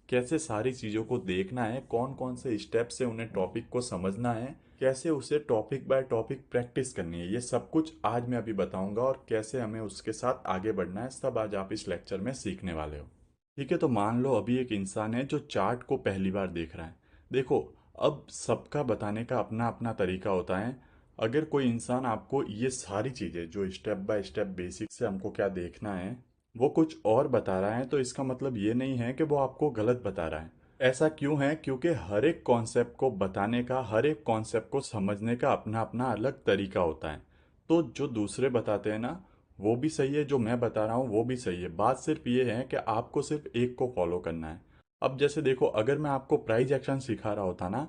कैसे सारी चीज़ों को देखना है, कौन कौन से स्टेप से उन्हें टॉपिक को समझना है, कैसे उसे टॉपिक बाय टॉपिक प्रैक्टिस करनी है, ये सब कुछ आज मैं अभी बताऊंगा और कैसे हमें उसके साथ आगे बढ़ना है, सब आज आप इस लेक्चर में सीखने वाले हो। ठीक है, तो मान लो अभी एक इंसान है जो चार्ट को पहली बार देख रहा है। देखो, अब सबका बताने का अपना अपना तरीका होता है। अगर कोई इंसान आपको ये सारी चीज़ें जो स्टेप बाय स्टेप बेसिक से हमको क्या देखना है वो कुछ और बता रहा है, तो इसका मतलब ये नहीं है कि वो आपको गलत बता रहा है। ऐसा क्यों है? क्योंकि हर एक कॉन्सेप्ट को बताने का, हर एक कॉन्सेप्ट को समझने का अपना अपना अलग तरीका होता है। तो जो दूसरे बताते हैं ना, वो भी सही है, जो मैं बता रहा हूँ वो भी सही है। बात सिर्फ ये है कि आपको सिर्फ एक को फॉलो करना है। अब जैसे देखो, अगर मैं आपको प्राइज एक्शन सिखा रहा होता ना,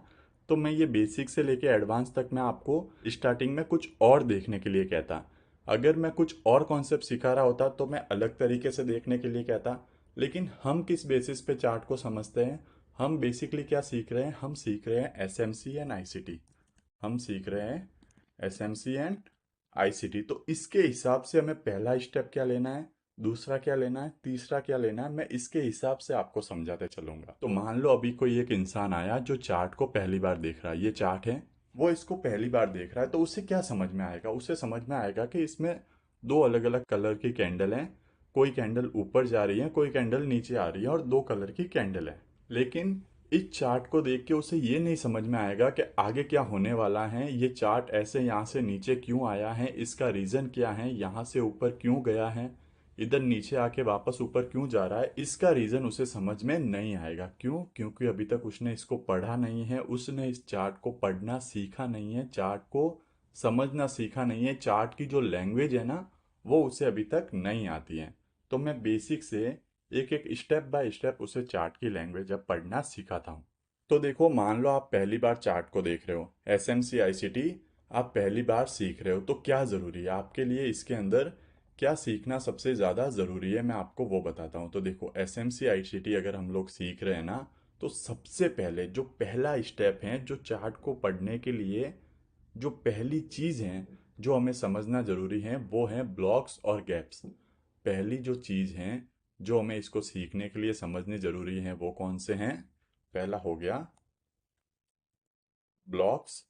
तो मैं ये बेसिक से लेके एडवांस तक मैं आपको स्टार्टिंग में कुछ और देखने के लिए कहता। अगर मैं कुछ और कॉन्सेप्ट सिखा रहा होता तो मैं अलग तरीके से देखने के लिए कहता। लेकिन हम किस बेसिस पे चार्ट को समझते हैं? हम बेसिकली क्या सीख रहे हैं? हम सीख रहे हैं एसएमसी एंड आईसीटी। हम सीख रहे हैं एसएमसी एंड आईसीटी। तो इसके हिसाब से हमें पहला स्टेप क्या लेना है, दूसरा क्या लेना है, तीसरा क्या लेना है, मैं इसके हिसाब से आपको समझाते चलूंगा। तो मान लो अभी कोई एक इंसान आया जो चार्ट को पहली बार देख रहा है, ये चार्ट है, वो इसको पहली बार देख रहा है, तो उसे क्या समझ में आएगा? उसे समझ में आएगा कि इसमें दो अलग अलग कलर की कैंडल हैं। कोई कैंडल ऊपर जा रही है, कोई कैंडल नीचे आ रही है, और दो कलर की कैंडल है। लेकिन इस चार्ट को देख के उसे ये नहीं समझ में आएगा कि आगे क्या होने वाला है, ये चार्ट ऐसे यहाँ से नीचे क्यों आया है, इसका रीज़न क्या है, यहाँ से ऊपर क्यों गया है, इधर नीचे आके वापस ऊपर क्यों जा रहा है, इसका रीज़न उसे समझ में नहीं आएगा। क्यों? क्योंकि अभी तक उसने इसको पढ़ा नहीं है, उसने इस चार्ट को पढ़ना सीखा नहीं है, चार्ट को समझना सीखा नहीं है, चार्ट की जो लैंग्वेज है ना, वो उसे अभी तक नहीं आती है। तो मैं बेसिक से एक एक स्टेप बाय स्टेप उसे चार्ट की लैंग्वेज अब पढ़ना सिखाता हूँ। तो देखो, मान लो आप पहली बार चार्ट को देख रहे हो, एस एम सी आई सी टी, आप पहली बार सीख रहे हो, तो क्या ज़रूरी है आपके लिए? इसके अंदर क्या सीखना सबसे ज़्यादा ज़रूरी है, मैं आपको वो बताता हूँ। तो देखो, एस एम सी आई सी टी अगर हम लोग सीख रहे हैं ना, तो सबसे पहले जो पहला स्टेप है, जो चार्ट को पढ़ने के लिए जो पहली चीज़ है जो हमें समझना ज़रूरी है, वो है ब्लॉक्स और गैप्स। पहली जो चीज़ है जो हमें इसको सीखने के लिए समझनी ज़रूरी है, वो कौन से हैं? पहला हो गया ब्लॉक्स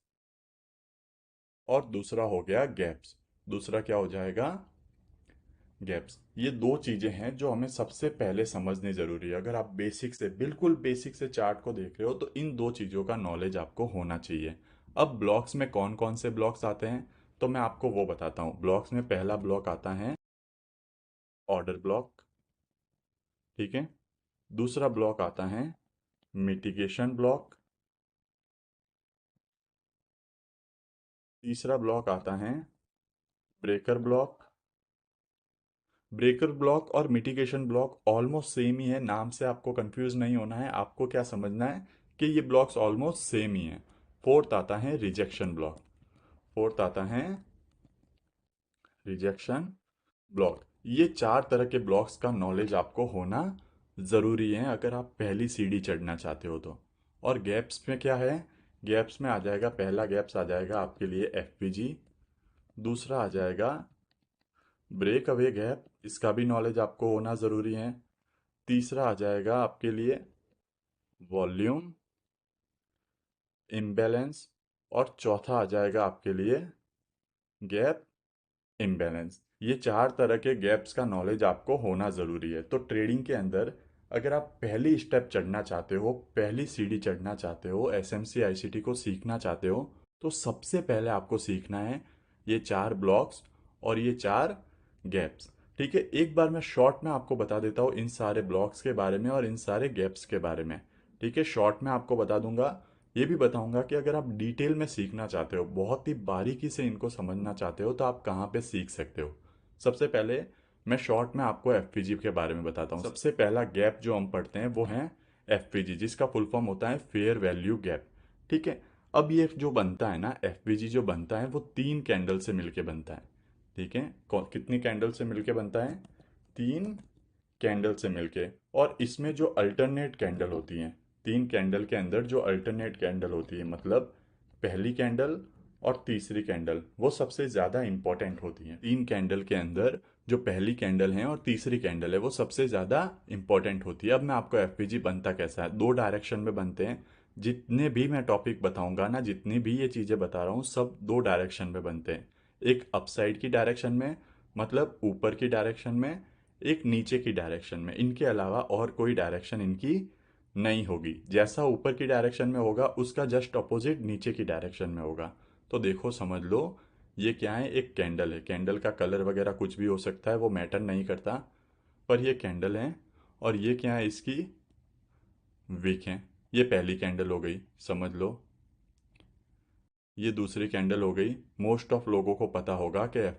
और दूसरा हो गया गैप्स। दूसरा क्या हो जाएगा? गैप्स। ये दो चीज़ें हैं जो हमें सबसे पहले समझनी ज़रूरी है। अगर आप बेसिक से, बिल्कुल बेसिक से चार्ट को देख रहे हो, तो इन दो चीज़ों का नॉलेज आपको होना चाहिए। अब ब्लॉक्स में कौन कौन से ब्लॉक्स आते हैं, तो मैं आपको वो बताता हूँ। ब्लॉक्स में पहला ब्लॉक आता है ऑर्डर ब्लॉक। ठीक है। दूसरा ब्लॉक आता है मिटिगेशन ब्लॉक। तीसरा ब्लॉक आता है ब्रेकर ब्लॉक। ब्रेकर ब्लॉक और मिटिगेशन ब्लॉक ऑलमोस्ट सेम ही है, नाम से आपको कंफ्यूज नहीं होना है। आपको क्या समझना है कि ये ब्लॉक्स ऑलमोस्ट सेम ही है। फोर्थ आता है रिजेक्शन ब्लॉक। फोर्थ आता है रिजेक्शन ब्लॉक। ये चार तरह के ब्लॉक्स का नॉलेज आपको होना ज़रूरी है अगर आप पहली सीढ़ी चढ़ना चाहते हो तो। और गैप्स में क्या है? गैप्स में आ जाएगा, पहला गैप्स आ जाएगा आपके लिए एफ पी जी। दूसरा आ जाएगा ब्रेक अवे गैप, इसका भी नॉलेज आपको होना ज़रूरी है। तीसरा आ जाएगा आपके लिए वॉल्यूम इम्बैलेंस। और चौथा आ जाएगा आपके लिए गैप इम्बैलेंस। ये चार तरह के गैप्स का नॉलेज आपको होना ज़रूरी है। तो ट्रेडिंग के अंदर अगर आप पहली स्टेप चढ़ना चाहते हो, पहली सीढ़ी चढ़ना चाहते हो, एस एम सी आई सी टी को सीखना चाहते हो, तो सबसे पहले आपको सीखना है ये चार ब्लॉक्स और ये चार गैप्स। ठीक है, एक बार मैं शॉर्ट में आपको बता देता हूँ इन सारे ब्लॉक्स के बारे में और इन सारे गैप्स के बारे में। ठीक है, शॉर्ट में आपको बता दूंगा। ये भी बताऊंगा कि अगर आप डिटेल में सीखना चाहते हो, बहुत ही बारीकी से इनको समझना चाहते हो, तो आप कहाँ पे सीख सकते हो। सबसे पहले मैं शॉर्ट में आपको एफ के बारे में बताता हूँ। सबसे पहला गैप जो हम पढ़ते हैं वो है एफ जिसका फुल फॉर्म होता है फेयर वैल्यू गैप। ठीक है। अब ये जो बनता है ना, एफ जो बनता है वो तीन कैंडल से मिलके बनता है। ठीक है, कितनी कैंडल से मिलके बनता है? तीन कैंडल से मिलके। और इसमें जो अल्टरनेट कैंडल होती हैं, तीन कैंडल के अंदर जो अल्टरनेट कैंडल होती है, मतलब पहली कैंडल और तीसरी कैंडल, वो सबसे ज़्यादा इंपॉर्टेंट होती हैं। तीन कैंडल के अंदर जो पहली कैंडल है और तीसरी कैंडल है वो सबसे ज़्यादा इंपॉर्टेंट होती है। अब मैं आपको एफपीजी बनता कैसा है, दो डायरेक्शन में बनते हैं। जितने भी मैं टॉपिक बताऊंगा ना, जितनी भी ये चीज़ें बता रहा हूँ, सब दो डायरेक्शन में बनते हैं। एक अपसाइड की डायरेक्शन में, मतलब ऊपर की डायरेक्शन में, एक नीचे की डायरेक्शन में। इनके अलावा और कोई डायरेक्शन इनकी नहीं होगी। जैसा ऊपर की डायरेक्शन में होगा उसका जस्ट अपोजिट नीचे की डायरेक्शन में होगा। तो देखो समझ लो, ये क्या है, एक कैंडल है। कैंडल का कलर वगैरह कुछ भी हो सकता है, वो मैटर नहीं करता, पर ये कैंडल है। और ये क्या है, इसकी विक है। ये पहली कैंडल हो गई, समझ लो। ये दूसरी कैंडल हो गई। मोस्ट ऑफ लोगों को पता होगा कि